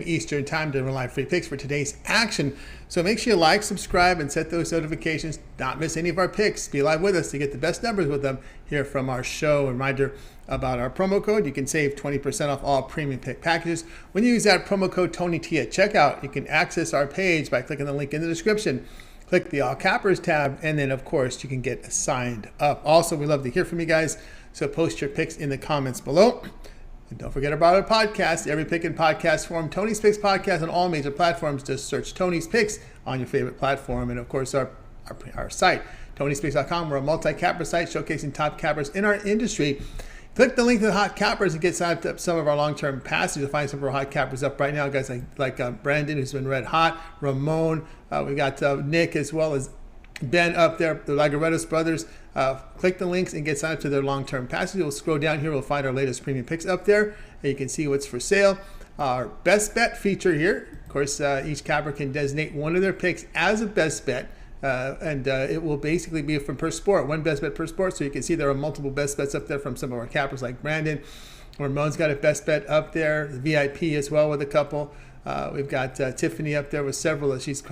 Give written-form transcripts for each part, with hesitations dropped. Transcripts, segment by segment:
Eastern time to live free picks for today's action. So make sure you like, subscribe, and set those notifications. Not miss any of our picks. Be live with us to get the best numbers with them here from our show. A reminder about our promo code. You can save 20% off all premium pick packages. When you use that promo code TonyT at checkout, you can access our page by clicking the link in the description. Click the All Cappers tab, and then, of course, you can get signed up. Also, we love to hear from you guys, so post your picks in the comments below. And don't forget about our podcast, every pick in podcast form, Tony's Picks Podcast on all major platforms. Just search Tony's Picks on your favorite platform. And, of course, our site, Tony'sPicks.com. We're a multi-capper site showcasing top cappers in our industry. Click the link to the hot cappers and get signed up to some of our long-term passes. You'll find some of our hot cappers up right now. Guys like Brandon, who's been red hot, Ramon, we got Nick, as well as Ben up there, the Lagarettos brothers. Click the links and get signed up to their long-term passes. You'll scroll down here. We'll find our latest premium picks up there. And you can see what's for sale. Our best bet feature here. Of course, each capper can designate one of their picks as a best bet. And it will basically be from per sport, one best bet per sport. So you can see there are multiple best bets up there from some of our cappers like Brandon. Ramon's got a best bet up there, the VIP as well with a couple. We've got Tiffany up there with several. She's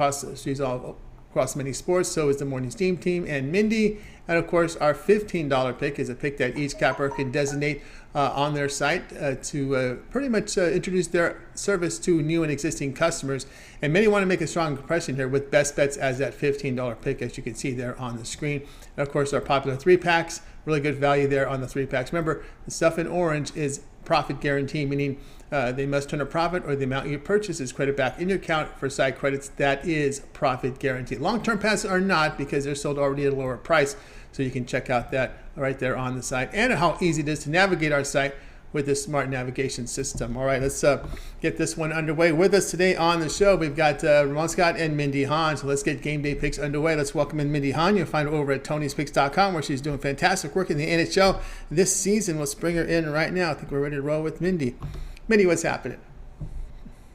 all across many sports. So is the Morning Steam team and Mindy. And of course, our $15 pick is a pick that each capper can designate on their site to pretty much introduce their service to new and existing customers. And many want to make a strong impression here with best bets as that $15 pick, as you can see there on the screen. And of course, our popular 3-packs, really good value there on the 3-packs. Remember, the stuff in orange is profit guarantee, meaning they must turn a profit or the amount you purchase is credit back in your account for side credits. That is profit guarantee. Long-term passes are not, because they're sold already at a lower price. So you can check out that right there on the site, and how easy it is to navigate our site with this smart navigation system. All right, let's get this one underway. With us today on the show, we've got Ramon Scott and Mindy Hahn. So let's get game day picks underway. Let's welcome in Mindy Hahn. You'll find her over at Tony'sPicks.com, where she's doing fantastic work in the NHL this season. We'll bring her in right now. I think we're ready to roll with Mindy. Mindy, what's happening?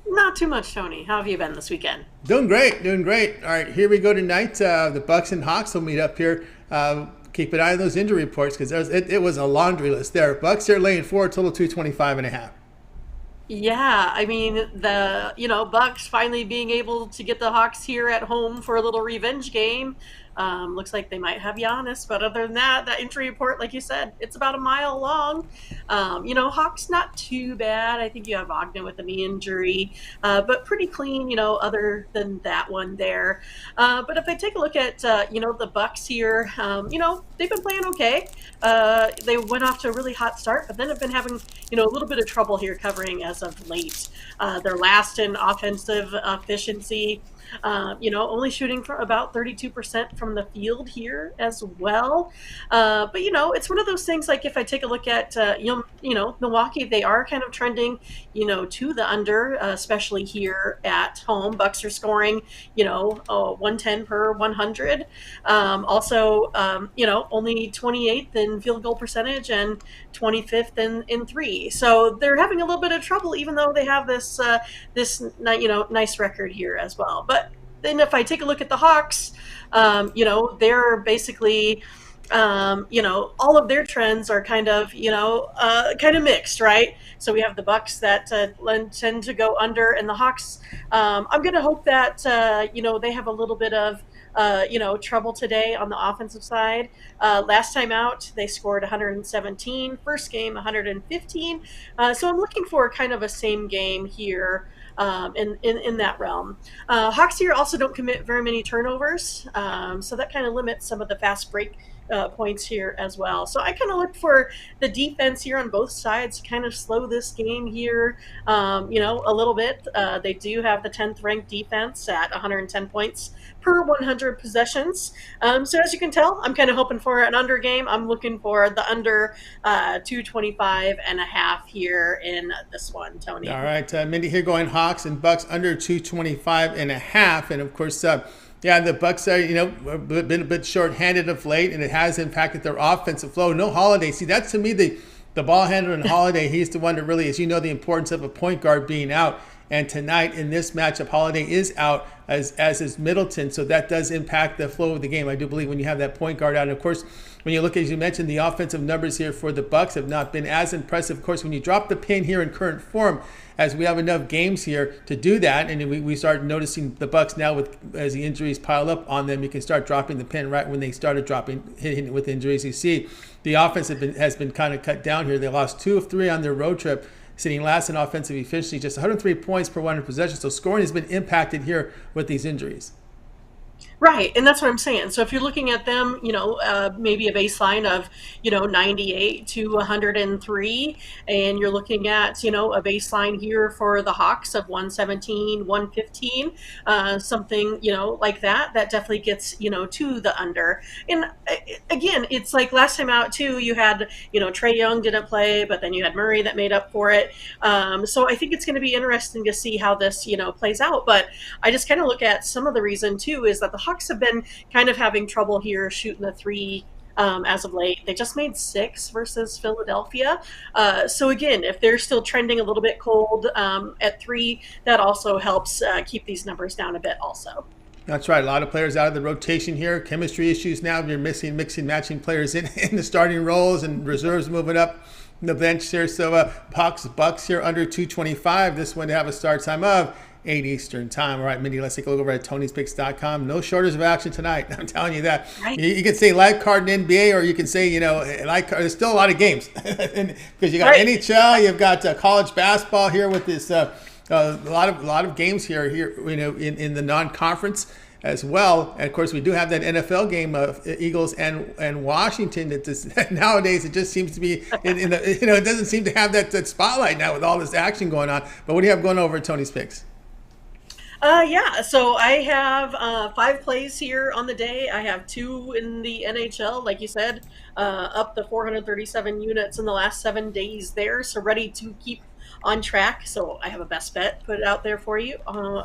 Not too much, Tony. How have you been this weekend? Doing great. All right, here we go tonight. The Bucks and Hawks will meet up here. Keep an eye on those injury reports, because it was a laundry list there. Bucks are laying 4, total 225.5. Yeah, I mean, the Bucks finally being able to get the Hawks here at home for a little revenge game. Looks like they might have Giannis, but other than that injury report, like you said, it's about a mile long. Hawks not too bad. I think you have Ogden with a knee injury, but pretty clean, other than that one there. But if I take a look at, the Bucks here, they've been playing okay. They went off to a really hot start, but then have been having, a little bit of trouble here covering as of late. They're last in offensive efficiency. Only shooting for about 32% from the field here as well. But, it's one of those things, like if I take a look at, Milwaukee, they are kind of trending, to the under, especially here at home. Bucks are scoring, 110 per 100. Also, only 28th in field goal percentage and 25th in three. So they're having a little bit of trouble, even though they have this nice record here as well. But then if I take a look at the Hawks, they're basically, all of their trends are kind of mixed, right? So we have the Bucks that tend to go under, and the Hawks, I'm going to hope that, they have a little bit of, trouble today on the offensive side. Last time out, they scored 117. First game, 115. So I'm looking for kind of a same game here. In that realm. Hawks here also don't commit very many turnovers, so that kind of limits some of the fast break points here as well. So I kind of look for the defense here on both sides to kind of slow this game here, a little bit. They do have the 10th ranked defense at 110 points per 100 possessions. So as you can tell, I'm kind of hoping for an under game. I'm looking for the under 225.5 here in this one, Tony. All right, Mindy here going Hawks and Bucks under 225.5. And of course, the Bucks are, been a bit short-handed of late, and it has impacted their offensive flow. No Holiday. See, that's to me the ball handler in Holiday. He's the one that really, as the importance of a point guard being out. And tonight in this matchup, Holiday is out, as is Middleton. So that does impact the flow of the game, I do believe, when you have that point guard out. And of course, when you look, as you mentioned, the offensive numbers here for the Bucks have not been as impressive. Of course, when you drop the pin here in current form, as we have enough games here to do that, and we start noticing the Bucks now, with as the injuries pile up on them, you can start dropping the pin right when they started hitting with injuries. You see the offense has been kind of cut down here. They lost 2 of 3 on their road trip, sitting last in offensive efficiency, just 103 points per 100 possessions. So scoring has been impacted here with these injuries. Right, and that's what I'm saying. So if you're looking at them, maybe a baseline of, 98 to 103, and you're looking at, a baseline here for the Hawks of 117, 115, something, like that definitely gets, to the under. And again, it's like last time out too, you had, Trae Young didn't play, but then you had Murray that made up for it. So I think it's going to be interesting to see how this, plays out. But I just kind of look at some of the reason too is that the Hawks have been kind of having trouble here shooting the three as of late. They just made 6 versus Philadelphia. So again, if they're still trending a little bit cold at 3, that also helps keep these numbers down a bit also. That's right. A lot of players out of the rotation here. Chemistry issues now. You're mixing, matching players in the starting roles, and reserves moving up the bench here. So Bucks here under 225. This one to have a start time of 8 Eastern time. All right, Mindy, let's take a look over at Tony'sPicks.com. No shortage of action tonight. I'm telling you that. Right. You can say live card in NBA, or you can say, live card. There's still a lot of games because you got right. NHL, you've got college basketball here with this a lot of games here in the non-conference as well. And of course, we do have that NFL game of Eagles and Washington. Nowadays, it just seems to be it doesn't seem to have that spotlight now with all this action going on. But what do you have going over at Tony's Picks? So I have 5 plays here on the day. I have 2 in the NHL, like you said, up to 437 units in the last 7 days there. So ready to keep on track. So I have a best bet put out there for you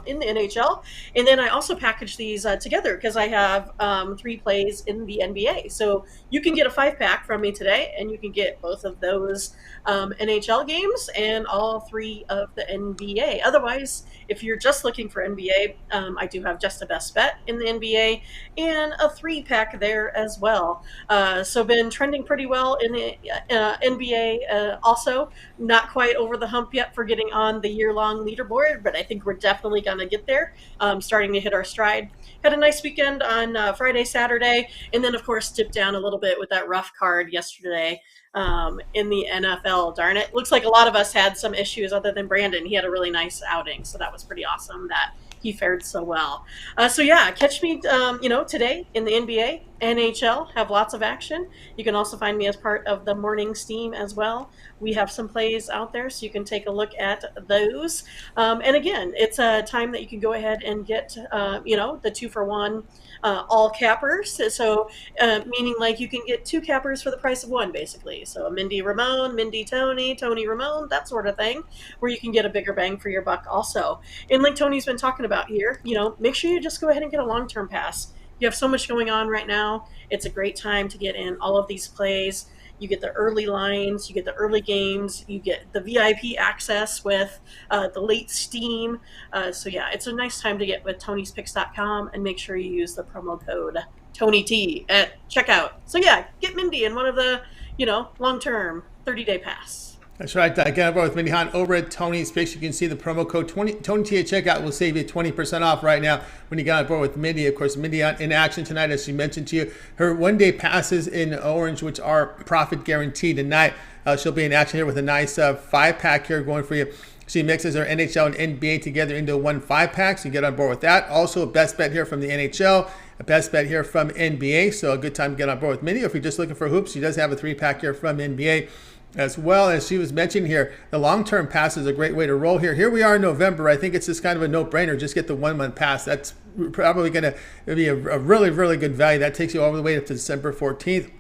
in the NHL. And then I also package these together because I have 3 plays in the NBA. So you can get a 5-pack from me today, and you can get both of those NHL games and all 3 of the NBA. Otherwise, if you're just looking for NBA, I do have just a best bet in the NBA and a 3-pack there as well. So been trending pretty well in the NBA also. Not quite over the hump yet for getting on the year-long leaderboard, but I think we're definitely going to get there, starting to hit our stride. Had a nice weekend on Friday, Saturday, and then, of course, dipped down a little bit with that rough card yesterday in the NFL. Darn it. Looks like a lot of us had some issues other than Brandon. He had a really nice outing, so that was pretty awesome that he fared so well. Catch me, today in the NBA, NHL, have lots of action. You can also find me as part of the morning steam as well. We have some plays out there, so you can take a look at those. And again, it's a time that you can go ahead and get, the 2-for-1 all cappers. So meaning like you can get 2 cappers for the price of 1, basically. So Mindy Ramon, Mindy Tony, Tony Ramon, that sort of thing, where you can get a bigger bang for your buck also. And like Tony's been talking about here, make sure you just go ahead and get a long-term pass. You have so much going on right now. It's a great time to get in all of these plays. You get the early lines, you get the early games, you get the VIP access with the late steam. It's a nice time to get with Tony'sPicks.com, and make sure you use the promo code TonyT at checkout. So get Mindy in one of the, long-term 30-day pass. That's right. Again, with Mindy Hahn over at Tony's Picks. You can see the promo code TonyT at checkout will save you 20% off right now when you get on board with Mindy. Of course, Mindy in action tonight, as she mentioned to you. Her one-day passes in orange, which are profit guaranteed tonight. She'll be in action here with a nice 5-pack here going for you. She mixes her NHL and NBA together into one 5-pack, so you get on board with that. Also, a best bet here from the NHL, a best bet here from NBA, so a good time to get on board with Mindy. If you're just looking for hoops, she does have a 3-pack here from NBA. As well as she was mentioning here, the long-term pass is a great way to roll here. Here we are in November. I think it's just kind of a no-brainer. Just get the 1-month pass. That's probably going to be a really, really good value. That takes you all the way up to December 14th.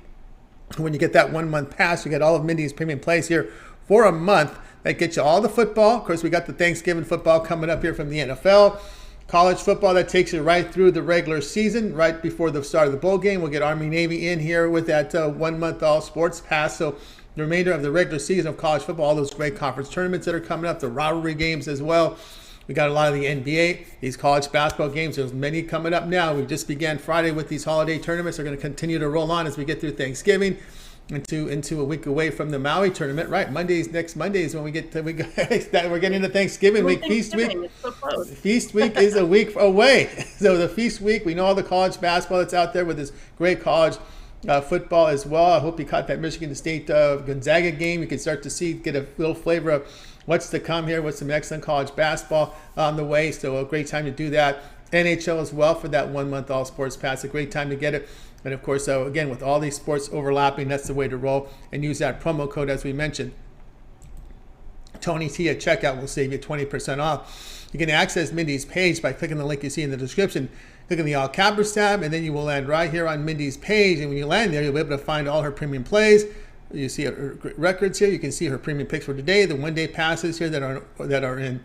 When you get that 1-month pass, you get all of Mindy's premium plays here for a month. That gets you all the football. Of course, we got the Thanksgiving football coming up here from the NFL. College football, that takes you right through the regular season, right before the start of the bowl game. We'll get Army-Navy in here with that 1-month all sports pass. So the remainder of the regular season of college football, all those great conference tournaments that are coming up, the rivalry games as well. We got a lot of the NBA, these college basketball games. There's many coming up now. We just began Friday with these holiday tournaments. They're going to continue to roll on as we get through Thanksgiving into a week away from the Maui tournament. Right, next Monday is when we're getting into Thanksgiving week. Feast week. So close. Feast week is a week away. So the feast week, we know all the college basketball that's out there with this great college football as well. I hope you caught that Michigan State Gonzaga game. You can start to get a little flavor of what's to come here with some excellent college basketball on the way. So a great time to do that. NHL as well for that 1 month all sports pass. A great time to get it. And of course, again, with all these sports overlapping, that's the way to roll. And use that promo code as we mentioned. Tony T at checkout will save you 20% off. You can access Mindy's page by clicking the link you see in the description. Click on the All Cappers tab, and then you will land right here on Mindy's page. And when you land there, you'll be able to find all her premium plays. You see her records here. You can see her premium picks for today, the one-day passes here that are in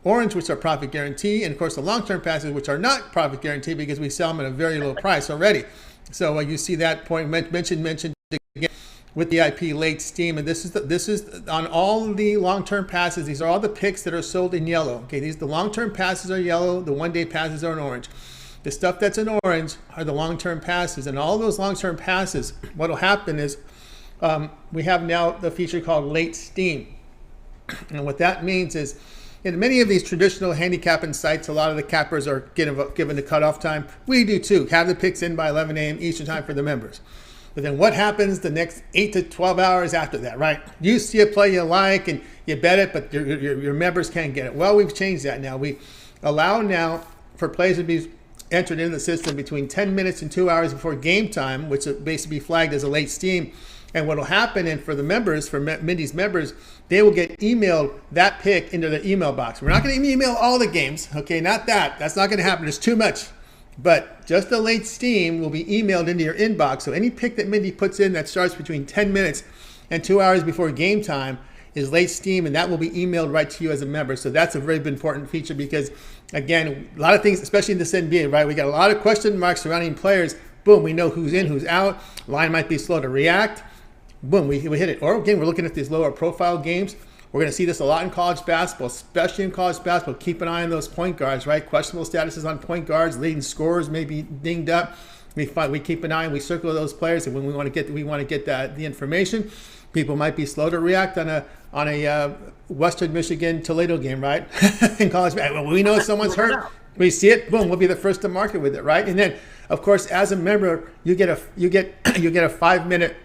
orange, which are profit guarantee, and of course the long-term passes, which are not profit guarantee because we sell them at a very low price already. So you see that point mentioned again with the IP late steam, and this is on all the long-term passes. These are all the picks that are sold in yellow. Okay, the long-term passes are yellow, the one-day passes are in orange. The stuff that's in orange are the long-term passes, and all those long-term passes, what will happen is we have now the feature called late steam. And what that means is in many of these traditional handicapping sites, a lot of the cappers are given the cutoff time. We do too, have the picks in by 11 a.m. Eastern time for the members. But then what happens the next 8 to 12 hours after that, right? You see a play you like and you bet it, but your members can't get it. Well, we've changed that now. We allow now for plays to be entered into the system between 10 minutes and 2 hours before game time, which will basically be flagged as a late steam. And what will happen, and for the members, for Mindy's members, they will get emailed that pick into their email box. We're not going to email all the games, okay? Not that. That's not going to happen. There's too much. But just the late steam will be emailed into your inbox. So any pick that Mindy puts in that starts between 10 minutes and 2 hours before game time is late steam, and that will be emailed right to you as a member. So that's a very important feature because, again, a lot of things, especially in this NBA, right? We got a lot of question marks surrounding players. Boom, we know who's in, who's out. Line might be slow to react. Boom, we hit it. Or again, we're looking at these lower profile games. We're going to see this a lot in college basketball, especially in college basketball. Keep an eye on those point guards, right? Questionable statuses on point guards, leading scorers may be dinged up. We keep an eye and we circle those players, and when we want to get the information. People might be slow to react on a Western Michigan Toledo game, right? In college, well, we know someone's hurt. We see it, boom, we'll be the first to market with it, right? And then, of course, as a member, you get a 5-minute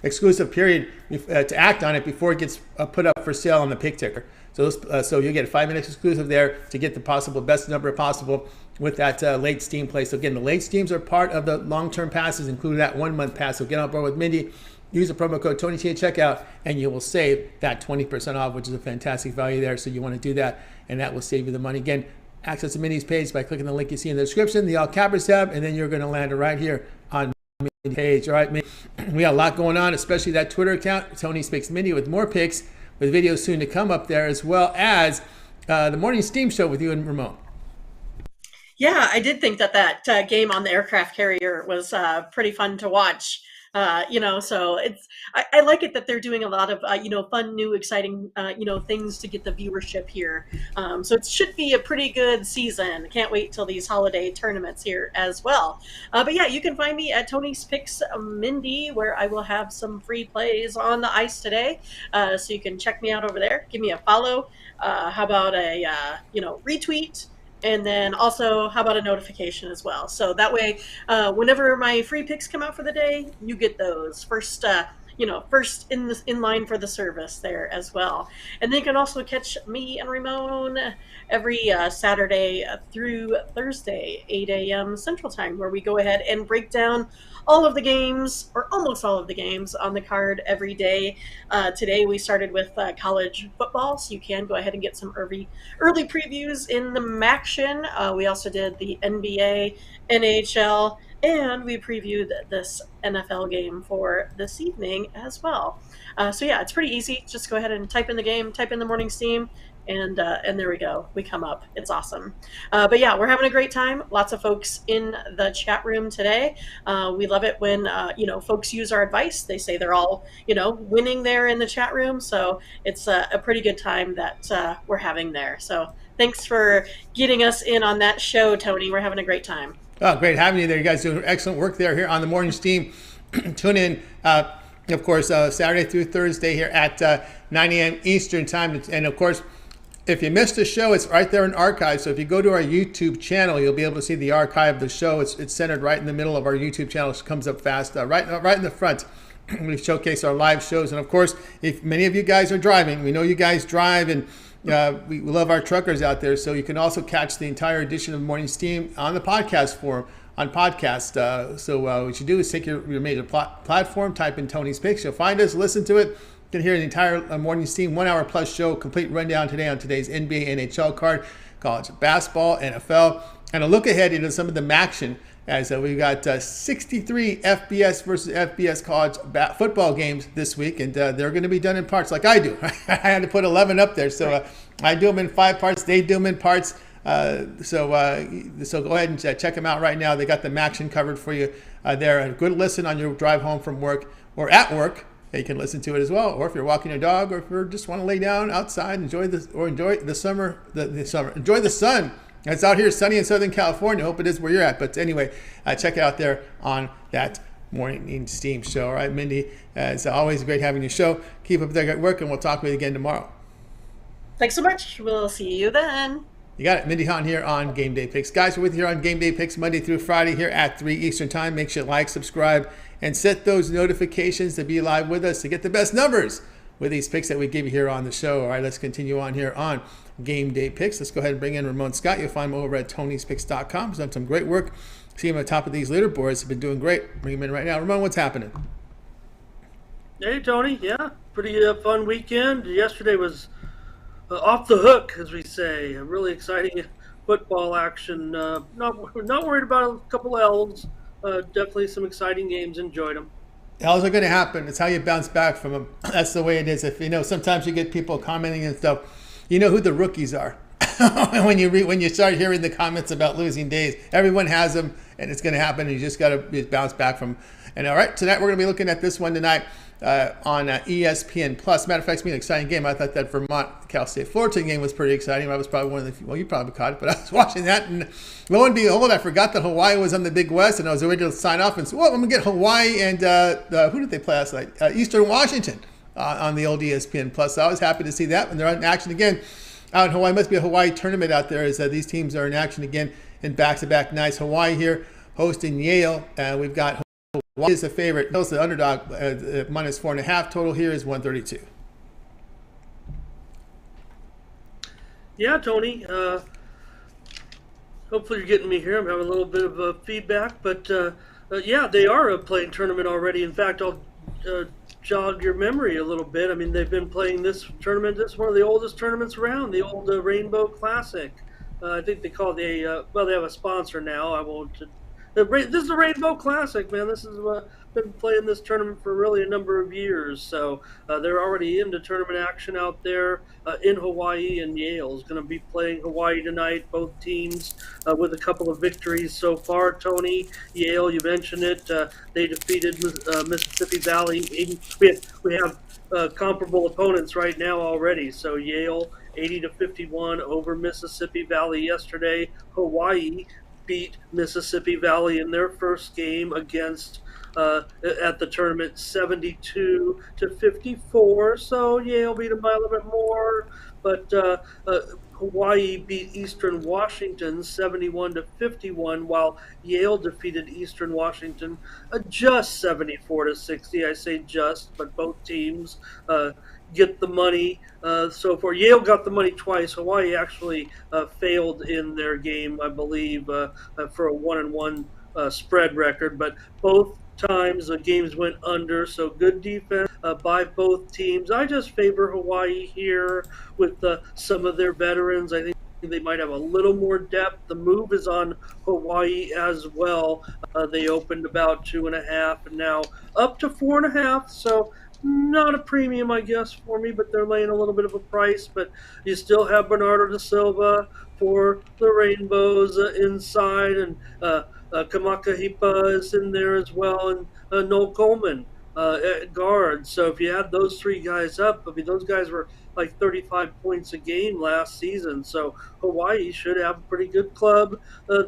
exclusive period to act on it before it gets put up for sale on the pick ticker. So you get a 5 minutes exclusive there to get the best number possible with that late steam play. So again, the late steams are part of the long-term passes, including that 1 month pass. So get on board with Mindy. Use the promo code TonyT at checkout, and you will save that 20% off, which is a fantastic value there. So you want to do that, and that will save you the money. Again, access to Mindy's page by clicking the link you see in the description, the All Cappers tab, and then you're going to land right here on Mindy's page. All right, we got a lot going on, especially that Twitter account, Tony Speaks Mindy, with more picks, with videos soon to come up there, as well as the Morning Steam Show with you and Ramon. Yeah, I did think that game on the aircraft carrier was pretty fun to watch. So I like it that they're doing a lot of, fun, new, exciting, things to get the viewership here. So it should be a pretty good season. Can't wait till these holiday tournaments here as well. But yeah, you can find me at Tony's Picks Mindy, where I will have some free plays on the ice today. So you can check me out over there. Give me a follow. How about a, retweet? And then also, how about a notification as well? So that way, whenever my free picks come out for the day, you get those first, first in line for the service there as well. And then you can also catch me and Ramon every Saturday through Thursday, 8 a.m. Central Time, where we go ahead and break down all of the games, or almost all of the games, on the card every day. Today we started with college football, so you can go ahead and get some early previews in the MACtion. We also did the NBA, NHL, and we previewed this NFL game for this evening as well. So yeah, it's pretty easy. Just go ahead and type in the game, type in the Morning Steam, and there we go. We come up. It's awesome. But yeah, we're having a great time. Lots of folks in the chat room today. We love it when folks use our advice. They say they're all winning there in the chat room. So it's a pretty good time that we're having there. So thanks for getting us in on that show, Tony. We're having a great time. Oh, great having you there. You guys doing excellent work there here on the Morning Steam. Tune in, of course, Saturday through Thursday here at 9 a.m. Eastern time. And of course, if you missed the show, it's right there in archive. So if you go to our YouTube channel, you'll be able to see the archive of the show. It's centered right in the middle of our YouTube channel. It comes up fast, right in the front. We showcase our live shows. And of course, if many of you guys are driving, we know you guys drive, and we love our truckers out there. So you can also catch the entire edition of Morning Steam on the podcast form. On podcast. So what you do is take your major platform, type in Tony's Picks. You'll find us, listen to it. You can hear the entire Morning Steam 1 hour plus show, complete rundown today on today's NBA, NHL card, college basketball, NFL, and a look ahead into some of the action as we've got 63 FBS versus FBS college football games this week, and they're going to be done in parts like I do. I had to put 11 up there, so I do them in 5 parts. They do them in parts. So go ahead and check them out right now. They got the action covered for you there. A good listen on your drive home from work or at work. You can listen to it as well. Or if you're walking your dog, or if you just want to lay down outside, enjoy the summer. Enjoy the sun. It's out here sunny in Southern California. Hope it is where you're at. But anyway, check it out there on that Morning Steam show. All right, Mindy, it's always great having your show. Keep up the great work, and we'll talk with you again tomorrow. Thanks so much. We'll see you then. You got it. Mindy Hahn here on Game Day Picks. Guys, we're with you here on Game Day Picks Monday through Friday here at 3 Eastern Time. Make sure you like, subscribe, and set those notifications to be live with us to get the best numbers with these picks that we give you here on the show. All right, let's continue on here on Game Day Picks. Let's go ahead and bring in Ramon Scott. You'll find him over at Tony'sPicks.com. He's done some great work. See him at the top of these leaderboards. He's been doing great. Bring him in right now. Ramon, what's happening? Hey, Tony. Yeah, pretty fun weekend. Yesterday was off the hook, as we say. A really exciting football action. Not worried about a couple L's. Definitely some exciting games. Enjoyed them. How's it going to happen? It's how you bounce back from them. That's the way it is. If sometimes you get people commenting and stuff. You know who the rookies are. when you start hearing the comments about losing days, everyone has them, and it's going to happen. And you just got to bounce back from. And all right, tonight we're going to be looking at this one tonight. On ESPN Plus. Matter of fact, it's been an exciting game. I thought that Vermont-Cal State Fullerton game was pretty exciting. I was probably one of the few, well, you probably caught it, but I was watching that, and lo and behold, I forgot that Hawaii was on the Big West, and I was ready to sign off and say, well, I'm going to get Hawaii and who did they play last night? Eastern Washington on the old ESPN Plus. So I was happy to see that, and they're in action again out in Hawaii. Must be a Hawaii tournament out there as these teams are in action again in back-to-back nights. Hawaii here hosting Yale, and we've got Hawaii is the favorite. Yale's the underdog. Minus 4.5. Total here is 132. Yeah, Tony. Hopefully you're getting me here. I'm having a little bit of feedback, but yeah, they are a playing tournament already. In fact, I'll jog your memory a little bit. I mean, they've been playing this tournament. This is one of the oldest tournaments around, the old Rainbow Classic. I think they call it well, they have a sponsor now. I won't. This is the Rainbow Classic, man. This is been playing this tournament for really a number of years. So they're already into tournament action out there in Hawaii, and Yale is going to be playing Hawaii tonight. Both teams with a couple of victories so far. Tony, Yale, you mentioned it. They defeated Mississippi Valley. We have comparable opponents right now already. So Yale 80-51 over Mississippi Valley yesterday. Hawaii beat Mississippi Valley in their first game against at the tournament 72-54. So Yale beat them by a little bit more, but Hawaii beat Eastern Washington 71-51, while Yale defeated Eastern Washington just 74-60. I say just, but both teams get the money. So for Yale got the money twice. Hawaii actually failed in their game, I believe, for a 1-1 spread record. But both times the games went under, so good defense by both teams. I just favor Hawaii here with some of their veterans. I think they might have a little more depth. The move is on Hawaii as well. They opened about 2.5 and now up to 4.5. So not a premium, I guess, for me, but they're laying a little bit of a price. But you still have Bernardo da Silva for the Rainbows inside, and Kamaka Hipa is in there as well, and Noel Coleman at guard. So if you add those three guys up, I mean, those guys were like 35 points a game last season. So Hawaii should have a pretty good club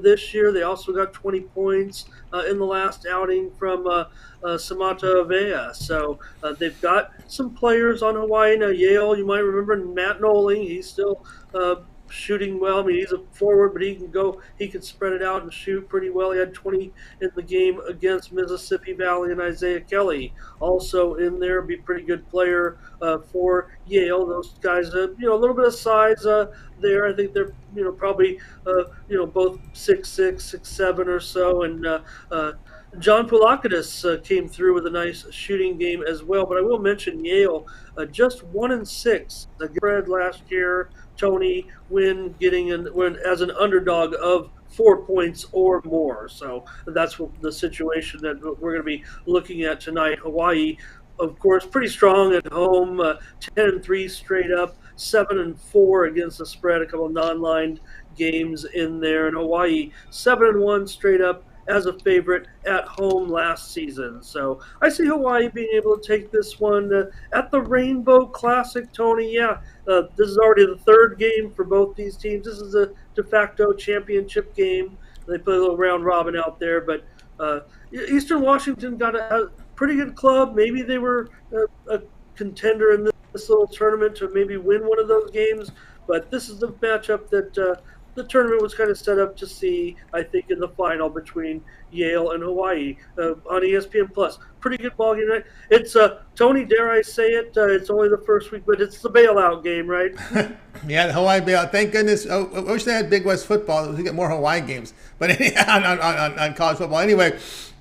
this year. They also got 20 points in the last outing from Samata Avea. So they've got some players on Hawaii. Now, Yale, you might remember Matt Noling. He's still shooting well. I mean, he's a forward, but he can spread it out and shoot pretty well. He had 20 in the game against Mississippi Valley, and Isaiah Kelly also in there. Be a pretty good player for Yale. Those guys, a little bit of size there. I think they're, probably, both 6'6", 6'7" or so, and John Poulakidis came through with a nice shooting game as well. But I will mention Yale, just 1-6 spread last year. Tony Wynn win as an underdog of 4 points or more. So that's the situation that we're going to be looking at tonight. Hawaii, of course, pretty strong at home, 10-3 straight up, 7-4 against the spread. A couple of non-lined games in there, and Hawaii 7-1 straight up as a favorite at home last season. So I see Hawaii being able to take this one at the Rainbow Classic, Tony. Yeah, this is already the third game for both these teams. This is a de facto championship game. They play a little round robin out there, but Eastern Washington got a pretty good club. Maybe they were a contender in this little tournament to maybe win one of those games, but this is the matchup that the tournament was kind of set up to see, I think, in the final between Yale and Hawaii on ESPN Plus. Pretty good ball game, right? It's Tony, dare I say it? It's only the first week, but it's the bailout game, right? Yeah, the Hawaii bailout. Thank goodness. Oh, I wish they had Big West football. We get more Hawaii games, but on college football. Anyway,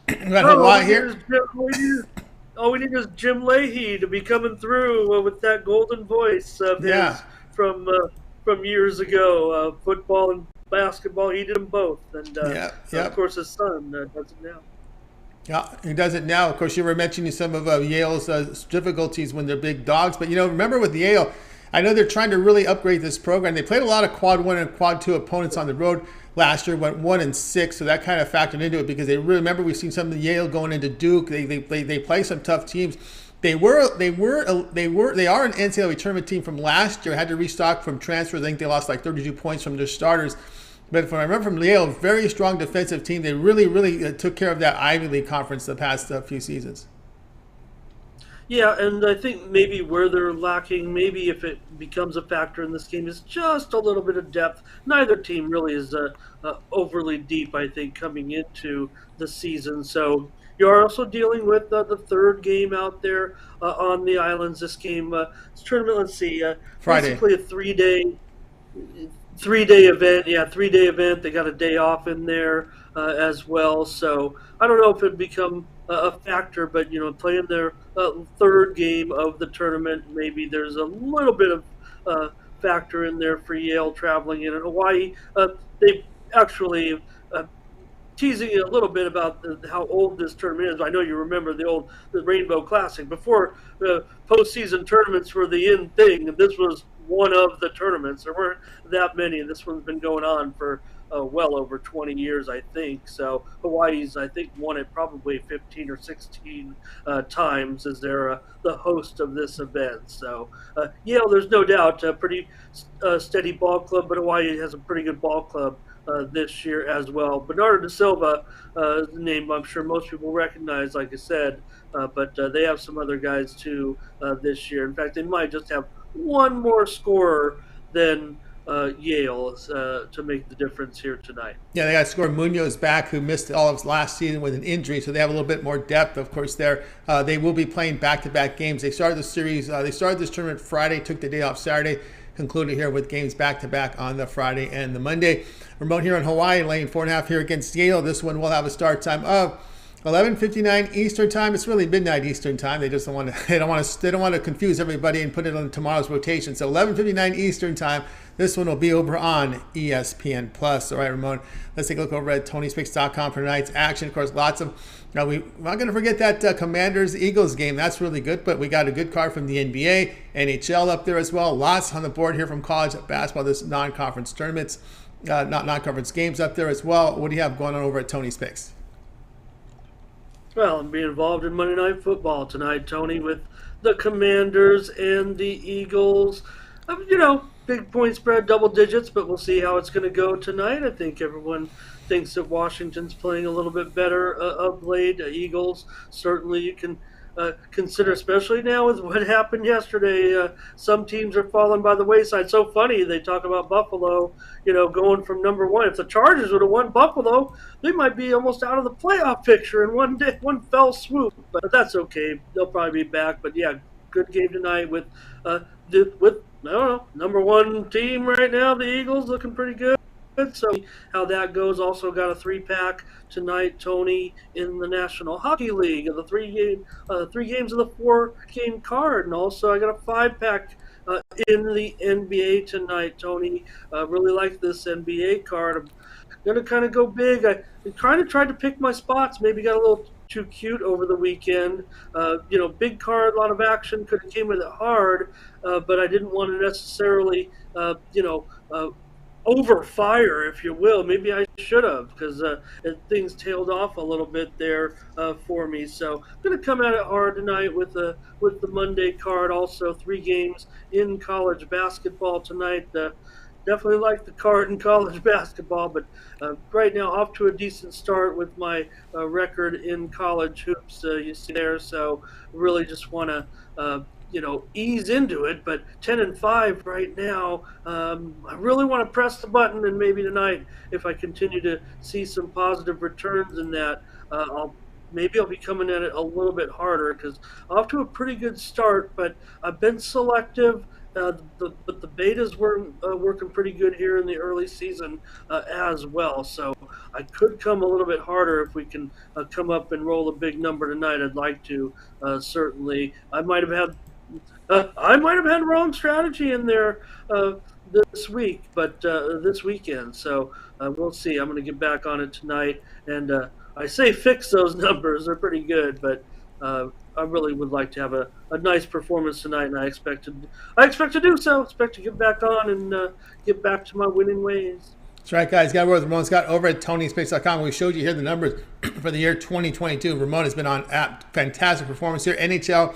we got Hawaii here. All we need is Jim Leahy to be coming through with that golden voice of his from years ago. Football and basketball, he did them both. And of course, his son does it now. Yeah, he does it now. Of course, you were mentioning some of Yale's difficulties when they're big dogs. But, remember with Yale, I know they're trying to really upgrade this program. They played a lot of quad 1 and quad 2 opponents on the road last year, went 1-6. So that kind of factored into it because they really, remember we've seen some of the Yale going into Duke. They play some tough teams. They are an NCAA tournament team from last year. Had to restock from transfers. I think they lost like 32 points from their starters. But if I remember from Yale, very strong defensive team. They really took care of that Ivy League conference the past few seasons. Yeah, and I think maybe where they're lacking, maybe if it becomes a factor in this game, is just a little bit of depth. Neither team really is overly deep, I think, coming into the season. So you're also dealing with the third game out there on the islands. This game, this tournament, let's see, Friday. Basically a three-day event. Yeah, 3-day event. They got a day off in there as well. So I don't know if it'd become a factor, but playing their third game of the tournament, maybe there's a little bit of factor in there for Yale traveling in. And Hawaii, they actually teasing a little bit about how old this tournament is. I know you remember the Rainbow Classic. Before postseason tournaments were the in thing, and this was one of the tournaments. There weren't that many, and this one's been going on for well over 20 years, I think. So Hawaii's, I think, won it probably 15 or 16 times as they're the host of this event. So Yale, there's no doubt, a pretty steady ball club, but Hawaii has a pretty good ball club this year as well. Bernardo da Silva, the name I'm sure most people recognize, like I said, but they have some other guys too this year. In fact, they might just have one more scorer than Yale to make the difference here tonight. Yeah, they got scorer Munoz back, who missed all of last season with an injury, so they have a little bit more depth. Of course, there they will be playing back-to-back games. They started the series. They started this tournament Friday, took the day off Saturday, concluded here with games back-to-back on the Friday and the Monday. Ramon here in Hawaii, laying 4.5 here against Yale. This one will have a start time of 11:59 Eastern time. It's really midnight Eastern time. They just don't want to. They don't want to confuse everybody and put it on tomorrow's rotation. So 11:59 Eastern time. This one will be over on ESPN Plus. All right, Ramon, let's take a look over at Tony'sPicks.com for tonight's action. Of course, lots of. Now, we're not going to forget that Commanders-Eagles game. That's really good, but we got a good card from the NBA, NHL up there as well. Lots on the board here from college basketball, this non-conference tournaments, not non-conference games up there as well. What do you have going on over at Tony's Picks? Well, I'm being involved in Monday Night Football tonight, Tony, with the Commanders and the Eagles. Big point spread, double digits, but we'll see how it's going to go tonight. I think everyone thinks that Washington's playing a little bit better of late. Eagles, certainly you can consider, especially now with what happened yesterday. Some teams are falling by the wayside. So funny, they talk about Buffalo, going from number one. If the Chargers would have won Buffalo, they might be almost out of the playoff picture in one fell swoop. But that's okay. They'll probably be back. But yeah, good game tonight with number one team right now, the Eagles, looking pretty good. So how that goes. Also got a 3-pack tonight, Tony, in the National Hockey League of the three games of the 4-game card, and also I got a 5-pack in the NBA tonight, Tony. Really like this NBA card. I'm gonna kind of go big. I kind of tried to pick my spots. Maybe got a little too cute over the weekend. Big card, a lot of action. Could have came with it hard, but I didn't want to necessarily, overfire, if you will. Maybe I should have, because things tailed off a little bit there for me. So I'm going to come at it hard tonight with the Monday card. Also 3 games in college basketball tonight. Definitely like the card in college basketball, but right now off to a decent start with my record in college hoops, you see there. So really just want to ease into it, but 10-5 right now. I really want to press the button, and maybe tonight, if I continue to see some positive returns in that, I'll be coming at it a little bit harder, because off to a pretty good start, but I've been selective. But the betas were working pretty good here in the early season as well. So I could come a little bit harder if we can come up and roll a big number tonight. I'd like to, certainly. I might have had wrong strategy in there this week, but this weekend. So we'll see. I'm going to get back on it tonight, and I say fix those numbers. They're pretty good, but I really would like to have a nice performance tonight, and I expect to do so. Expect to get back on and get back to my winning ways. That's right, guys. Got with Ramon Scott over at Tony'sPicks.com. We showed you here the numbers for the year 2022. Ramon has been on fantastic performance here. NHL,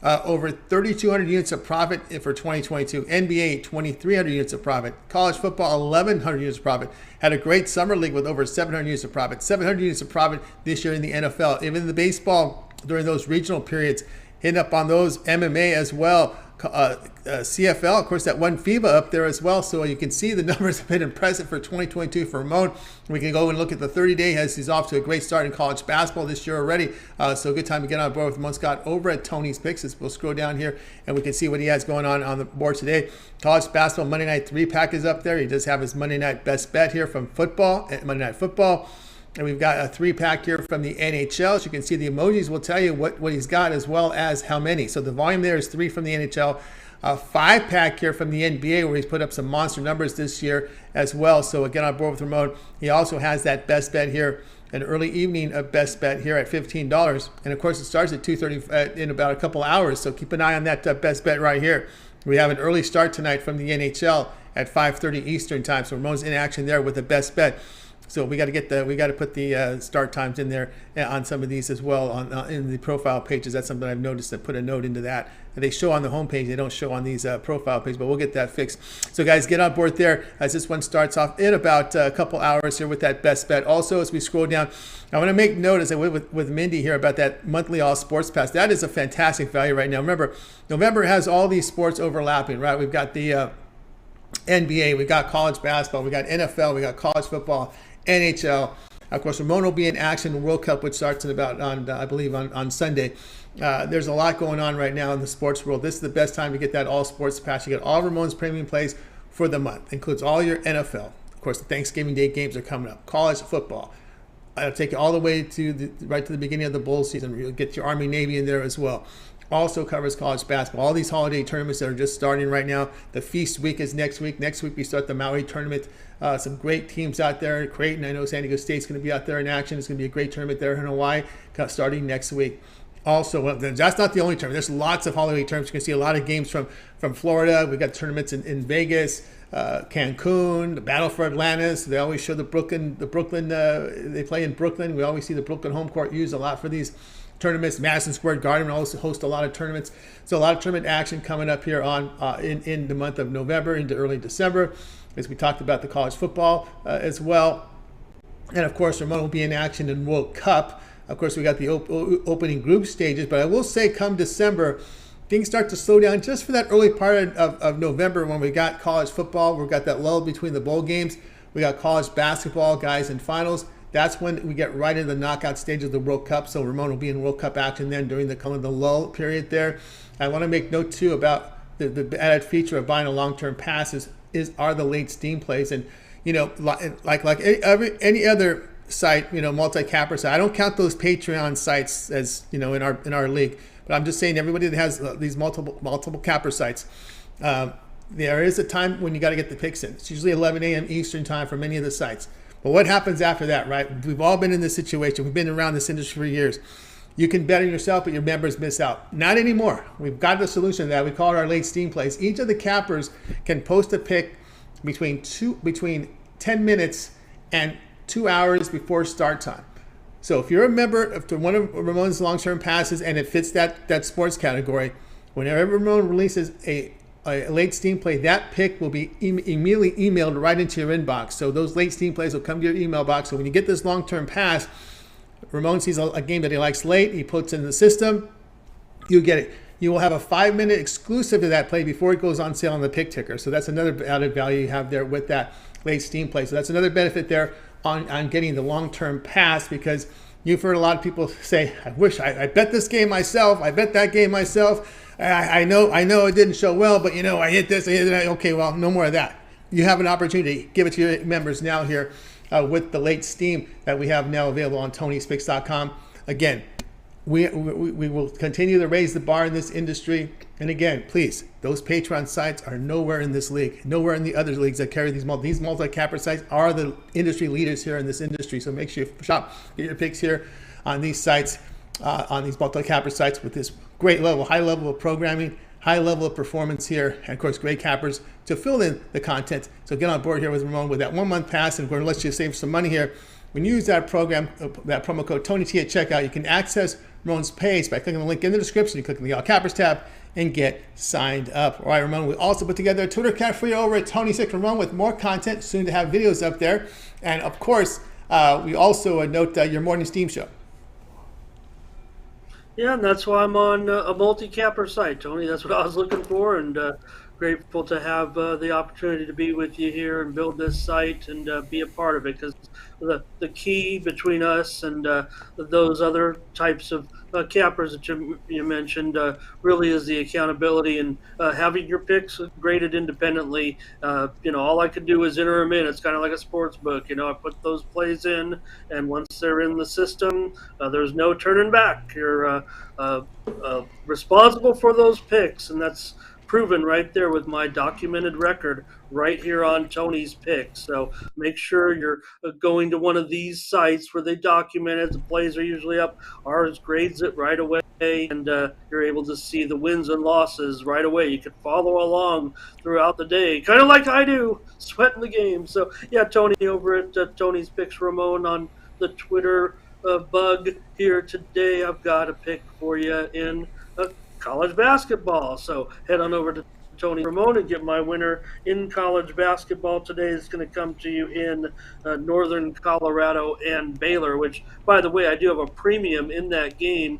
over 3,200 units of profit for 2022. NBA, 2,300 units of profit. College football, 1,100 units of profit. Had a great summer league with over 700 units of profit. 700 units of profit this year in the NFL. Even in the baseball, during those regional periods, hitting up on those. MMA as well. CFL, of course, that one FIBA up there as well. So you can see the numbers have been impressive for 2022 for Ramon. We can go and look at the 30-day as he's off to a great start in college basketball this year already. So a good time to get on board with Ramon Scott over at Tony's Picks. As we'll scroll down here and we can see what he has going on the board today. College basketball Monday Night 3-pack is up there. He does have his Monday Night Best Bet here from football, Monday Night Football. And we've got a 3-pack here from the NHL. As you can see, the emojis will tell you what he's got as well as how many. So the volume there is 3 from the NHL. A 5-pack here from the NBA where he's put up some monster numbers this year as well. So again, on board with Ramon. He also has that best bet here, an early evening of best bet here at $15. And of course, it starts at 2:30 in about a couple hours. So keep an eye on that best bet right here. We have an early start tonight from the NHL at 5:30 Eastern time. So Ramon's in action there with the best bet. So we got to put the start times in there on some of these as well in the profile pages. That's something I've noticed. I put a note into that. They show on the homepage. They don't show on these profile pages, but we'll get that fixed. So guys, get on board there as this one starts off in about a couple hours here with that best bet. Also, as we scroll down, I want to make note as I went with Mindy here about that monthly all sports pass. That is a fantastic value right now. Remember, November has all these sports overlapping, right? We've got the NBA, we've got college basketball, we got NFL, we got college football, NHL. Of course, Ramon will be in action in the World Cup, which starts in about I believe on Sunday. There's a lot going on right now in the sports world. This is the best time to get that all sports pass. You get all Ramon's premium plays for the month. Includes all your NFL. Of course, the Thanksgiving Day games are coming up. College football. I'll take you all the way to the beginning of the bowl season. You'll get your Army Navy in there as well. also covers college basketball. All these holiday tournaments that are just starting right now. The feast week is next week. Next week we start the Maui tournament. Some great teams out there. Creighton, I know San Diego State's going to be out there in action. It's going to be a great tournament there in Hawaii starting next week. Also, that's not the only tournament. There's lots of holiday tournaments. You can see a lot of games from Florida. We've got tournaments in Vegas, Cancun, the Battle for Atlantis. They always show the Brooklyn. They play in Brooklyn. We always see the Brooklyn home court used a lot for these tournaments. Madison Square Garden also hosts a lot of tournaments. So a lot of tournament action coming up here in the month of November into early December, as we talked about the college football as well. And of course, Ramon will be in action in World Cup. Of course, we got the opening group stages, but I will say come December, things start to slow down just for that early part of November when we got college football. We've got that lull between the bowl games. We got college basketball, guys, in finals. That's when we get right into the knockout stage of the World Cup. So Ramon will be in World Cup action then during the lull period there. I want to make note, too, about the added feature of buying a long-term pass are the late Steam plays. And, like any other site, multi-capper site. I don't count those Patreon sites as, in our league, but I'm just saying everybody that has these multiple capper sites, there is a time when you got to get the picks in. It's usually 11 a.m. Eastern time for many of the sites. But what happens after that, right? We've all been in this situation. We've been around this industry for years. You can bet on yourself, but your members miss out. Not anymore. We've got the solution to that. We call it our late Steam plays. Each of the cappers can post a pick between 10 minutes and 2 hours before start time. So if you're a member of one of Ramon's long-term passes and it fits that sports category, whenever Ramon releases a late Steam play, that pick will be immediately emailed right into your inbox. So those late Steam plays will come to your email box. So when you get this long-term pass, Ramon sees a game that he likes late, he puts it in the system, you get it. You will have a 5-minute exclusive to that play before it goes on sale on the pick ticker. So that's another added value you have there with that late Steam play. So that's another benefit there on getting the long-term pass, because you've heard a lot of people say, I wish I bet this game myself. I bet that game myself. I know it didn't show well, but I hit this, I hit that. Okay, well, no more of that. You have an opportunity. Give it to your members now here with the late Steam that we have now available on Tony'sPicks.com. Again, we will continue to raise the bar in this industry. And again, please, those Patreon sites are nowhere in this league, nowhere in the other leagues that carry these multi-capper sites are the industry leaders here in this industry. So make sure you shop, get your picks here on these sites, on these multi-capper sites with this great level, high level of programming, high level of performance here, and of course, great cappers to fill in the content. So get on board here with Ramon with that 1-month pass, and we're going to let you save some money here. When you use that promo code TonyT at checkout, you can access Ramon's page by clicking the link in the description. You click on the All Cappers tab and get signed up. All right, Ramon, we also put together a Twitter account for you over at Tony6Ramon with more content, soon to have videos up there. And of course, we also note your morning Steam show. Yeah, and that's why I'm on a multi-capper site, Tony. That's what I was looking for, and grateful to have the opportunity to be with you here and build this site and be a part of it, because the key between us and those other types of cappers that you mentioned really is the accountability and having your picks graded independently. All I could do is enter them in. It's kind of like a sports book. I put those plays in, and once they're in the system, there's no turning back. You're responsible for those picks, and that's proven right there with my documented record right here on Tony's Picks. So make sure you're going to one of these sites where they document it. The plays are usually up. Ours grades it right away, and you're able to see the wins and losses right away. You can follow along throughout the day, kind of like I do, sweating the game. So yeah, Tony over at Tony's Picks Ramon on the Twitter bug here today. I've got a pick for you in college basketball. So head on over to Tony Ramon and get my winner in college basketball today. Is going to come to you in northern Colorado and Baylor, which, by the way, I do have a premium in that game.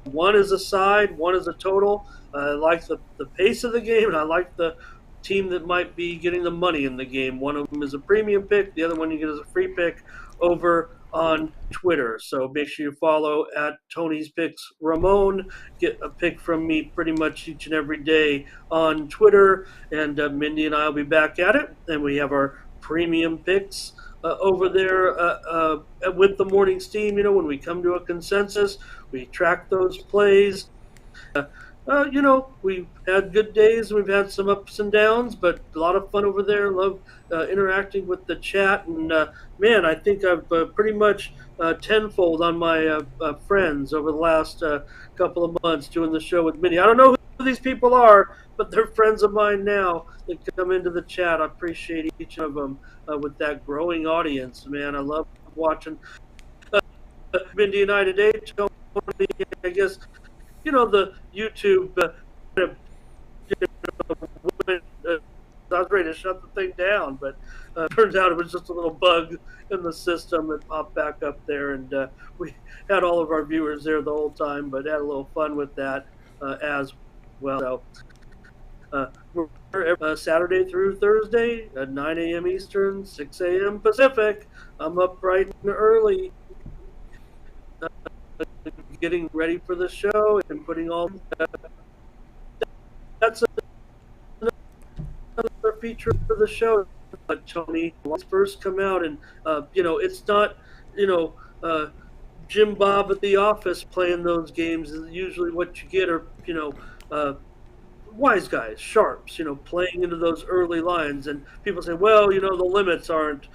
One is a side, one is a total. I like the pace of the game, and I like the team that might be getting the money in the game. One of them is a premium pick. The other one you get as a free pick over on Twitter. So make sure you follow at Tony's Picks Ramon. Get a pick from me pretty much each and every day on Twitter. And Mindy and I will be back at it. And we have our premium picks over there with the morning steam. When we come to a consensus, we track those plays. we've had good days, we've had some ups and downs, but a lot of fun over there. Love interacting with the chat, and man, I think I've pretty much tenfold on my friends over the last couple of months doing the show with Mindy. I don't know who these people are, but they're friends of mine now that come into the chat. I appreciate each of them with that growing audience, man. I love watching Mindy and I today. Tony, I guess the YouTube kind of, went, I was ready to shut the thing down, but turns out it was just a little bug in the system that popped back up there, and we had all of our viewers there the whole time, but had a little fun with that as well. So we're Saturday through Thursday at 9 a.m. Eastern, 6 a.m. Pacific. I'm up bright and early, getting ready for the show and putting all that's another feature for the show. Tony, let's first come out, and it's not Jim Bob at the office playing those games. Usually what you get are wise guys, sharps, playing into those early lines. And people say, well, the limits aren't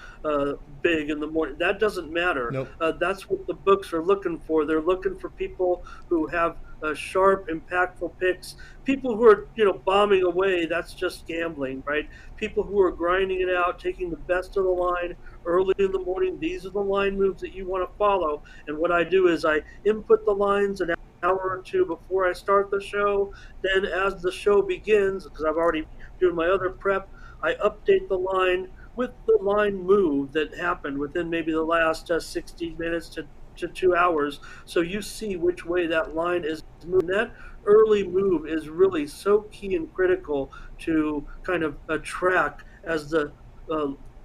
big in the morning. That doesn't matter. Nope. That's what the books are looking for. They're looking for people who have sharp, impactful picks. People who are, bombing away, that's just gambling, right? People who are grinding it out, taking the best of the line early in the morning. These are the line moves that you want to follow. And what I do is I input the lines an hour or two before I start the show. Then as the show begins, because I've already doing my other prep, I update the line with the line move that happened within maybe the last 60 minutes to 2 hours. So you see which way that line is moving. That early move is really so key and critical to kind of track as the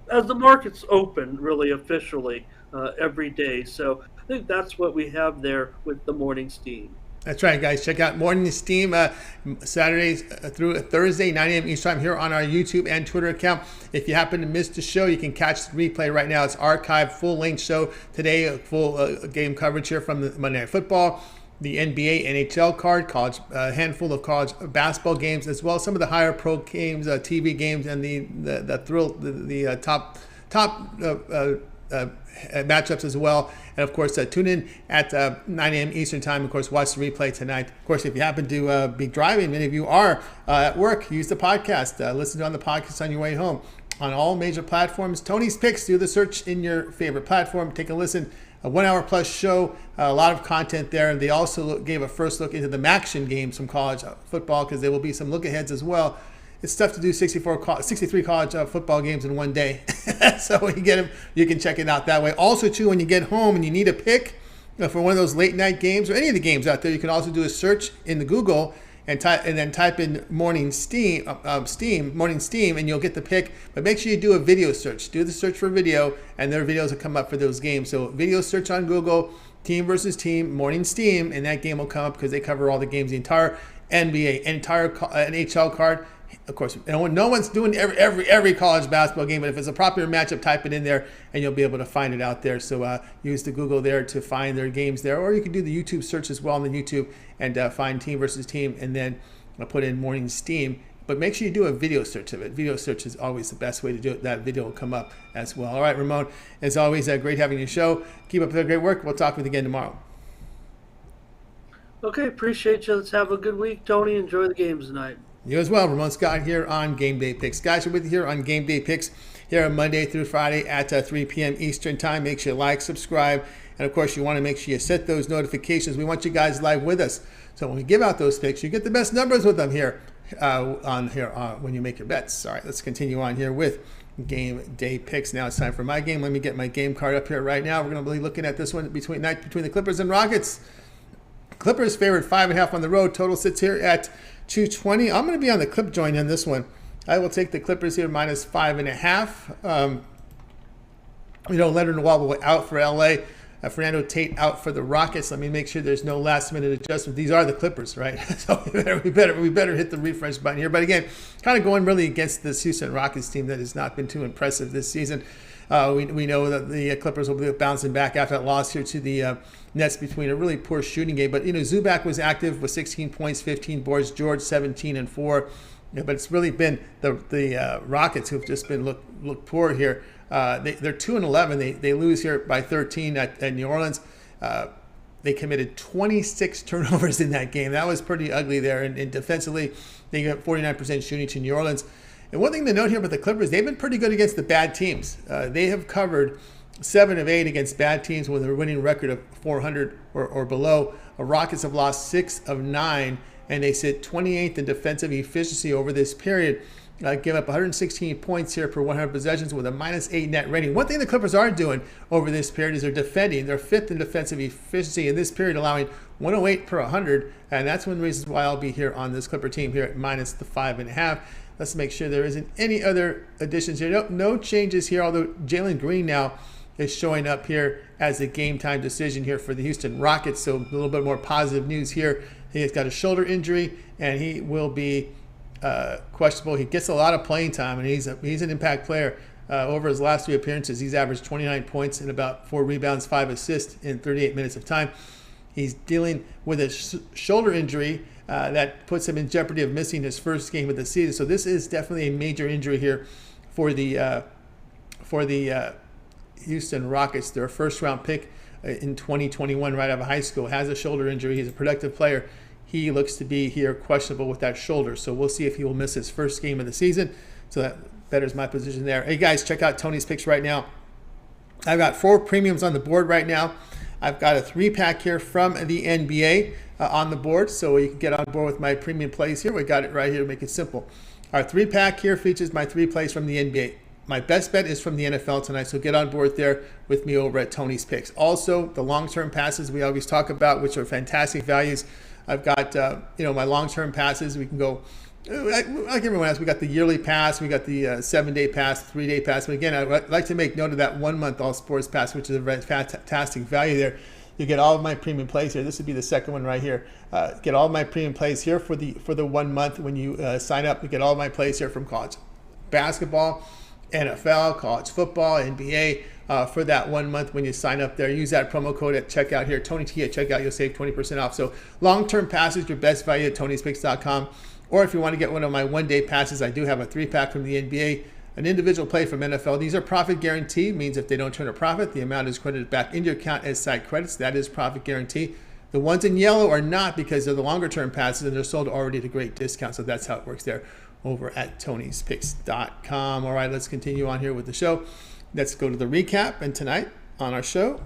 markets open really officially every day. So I think that's what we have there with the Morning Steam. That's right, guys. Check out Morning Steam Saturdays through Thursday, 9 a.m. Eastern time here on our YouTube and Twitter account. If you happen to miss the show, you can catch the replay right now. It's archived, full-length show today, full game coverage here from the Monday Night Football, the NBA, NHL card, college, a handful of college basketball games, as well as some of the higher pro games, TV games, and the top matchups as well. And of course, tune in at 9 a.m. Eastern time. Of course, watch the replay tonight. Of course, if you happen to be driving, many of you are at work, use the podcast. Listen on the podcast on your way home on all major platforms. Tony's Picks, do the search in your favorite platform. Take a listen. A 1 hour plus show, a lot of content there. And they also gave a first look into the MACtion games from college football, because there will be some look aheads as well. It's tough to do 63 college football games in one day. So when you get them, you can check it out that way. Also, too, when you get home and you need a pick for one of those late night games or any of the games out there, you can also do a search in the Google and then type in Morning Steam, and you'll get the pick. But make sure you do a video search. Do the search for video, and their videos will come up for those games. So video search on Google, team versus team, Morning Steam, and that game will come up because they cover all the games, the entire NBA, entire NHL card. Of course, no one's doing every college basketball game, but if it's a popular matchup, type it in there, and you'll be able to find it out there. So use the Google there to find their games there, or you can do the YouTube search as well on the YouTube and find team versus team, and then put in Morning Steam. But make sure you do a video search of it. Video search is always the best way to do it. That video will come up as well. All right, Ramon, as always, great having your show. Keep up the great work. We'll talk with you again tomorrow. Okay, appreciate you. Let's have a good week, Tony. Enjoy the games tonight. You as well. Ramon Scott here on Game Day Picks. Guys, we're with you here on Game Day Picks here on Monday through Friday at 3 p.m. Eastern time. Make sure you like, subscribe, and of course, you want to make sure you set those notifications. We want you guys live with us. So when we give out those picks, you get the best numbers with them here when you make your bets. All right, let's continue on here with Game Day Picks. Now it's time for my game. Let me get my game card up here right now. We're going to be looking at this one between the Clippers and Rockets. Clippers favored 5.5 on the road. Total sits here at 220. I'm going to be on the Clip joint in this one. I will take the Clippers here minus 5.5. Leonard Nwaba out for LA. Fernando Tate out for the Rockets. Let me make sure there's no last minute adjustment. These are the Clippers, right? So we better hit the refresh button here. But again, kind of going really against this Houston Rockets team that has not been too impressive this season. We know that the Clippers will be bouncing back after that loss here to the Nets between a really poor shooting game. But, Zubac was active with 16 points, 15 boards, George 17 and 4. But it's really been the Rockets who've just been look poor here. They're 2-11. They lose here by 13 at New Orleans. They committed 26 turnovers in that game. That was pretty ugly there. And defensively, they got 49% shooting to New Orleans. And one thing to note here about the Clippers, they've been pretty good against the bad teams. They have covered 7 of 8 against bad teams with a winning record of 400 or below. The Rockets have lost 6 of 9, and they sit 28th in defensive efficiency over this period. Give up 116 points here per 100 possessions with a -8 net rating. One thing the Clippers are doing over this period is they're defending. They're 5th in defensive efficiency in this period, allowing 108 per 100. And that's one of the reasons why I'll be here on this Clipper team here at -5.5. Let's make sure there isn't any other additions here. No changes here, although Jalen Green now is showing up here as a game time decision here for the Houston Rockets. So a little bit more positive news here. He has got a shoulder injury, and he will be questionable. He gets a lot of playing time, and he's an impact player. Over his last 3 appearances, he's averaged 29 points and about 4 rebounds, 5 assists in 38 minutes of time. He's dealing with a shoulder injury that puts him in jeopardy of missing his first game of the season. So this is definitely a major injury here for the Houston Rockets. Their first-round pick in 2021 right out of high school has a shoulder injury. He's a productive player. He looks to be here questionable with that shoulder. So we'll see if he will miss his first game of the season. So that betters my position there. Hey, guys, check out Tony's picks right now. I've got 4 premiums on the board right now. I've got a 3-pack here from the NBA on the board. So you can get on board with my premium plays here. We got it right here to make it simple. Our 3-pack here features my 3 plays from the NBA. My best bet is from the NFL tonight, so get on board there with me over at Tony's Picks. Also, the long-term passes we always talk about, which are fantastic values. I've got, my long-term passes. We can go, like everyone else, we got the yearly pass, we got the 7-day pass, 3-day pass. But again, I'd like to make note of that 1-month all sports pass, which is a very fantastic value there. You get all of my premium plays here. This would be the second one right here. Get all of my premium plays here for the 1 month when you sign up. You get all of my plays here from college basketball, NFL, college football, NBA for that 1 month when you sign up there. Use that promo code at checkout here, Tony T at checkout. You'll save 20% off. So long-term passes, your best value at Tony'sPicks.com. Or if you want to get one of my 1-day passes, I do have a 3-pack from the NBA, an individual play from NFL. These are profit guarantee, means if they don't turn a profit, the amount is credited back into your account as site credits. That is profit guarantee. The ones in yellow are not, because they're the longer-term passes and they're sold already at a great discount. So that's how it works there over at Tony'sPicks.com. All right, let's continue on here with the show. Let's go to the recap. And today on our show,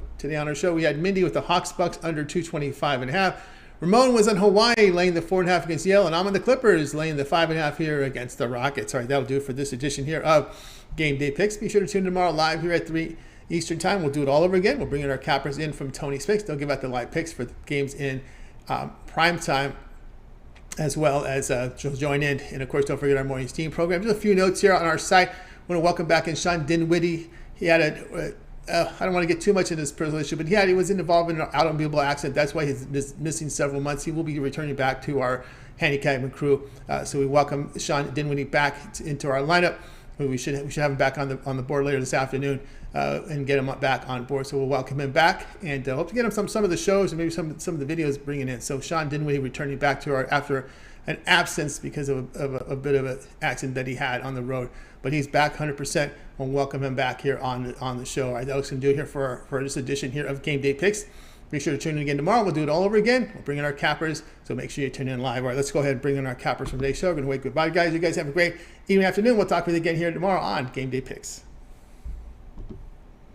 we had Mindy with the Hawks Bucks under 225.5. Ramon was on Hawaii laying the 4.5 against Yale, and I'm on the Clippers laying the 5.5 here against the Rockets. All right, that'll do it for this edition here of Game Day Picks. Be sure to tune in tomorrow live here at 3 Eastern Time. We'll do it all over again. We'll bring in our cappers in from Tony's Picks. They'll give out the live picks for the games in prime time, as well as she'll join in. And of course, don't forget our morning steam program. Just a few notes here on our site. I want to welcome back in Sean Dinwiddie. He had I don't want to get too much into his personal issue, but he was involved in an automobile accident. That's why he's missing several months. He will be returning back to our handicapping crew. So we welcome Sean Dinwiddie back into our lineup. We should have him back on the board later this afternoon and get him back on board. So we'll welcome him back and hope to get him some of the shows and maybe some of the videos bringing in. So Sean Dinwiddie returning back to our after an absence because of a bit of an accident that he had on the road. But he's back 100%. We'll welcome him back here on the show. All right, that looks going to do it here for this edition here of Game Day Picks. Be sure to tune in again tomorrow. We'll do it all over again. We'll bring in our cappers, so make sure you tune in live. All right, let's go ahead and bring in our cappers from today's show. We're going to wait goodbye, guys. You guys have a great evening, afternoon. We'll talk with you again here tomorrow on Game Day Picks.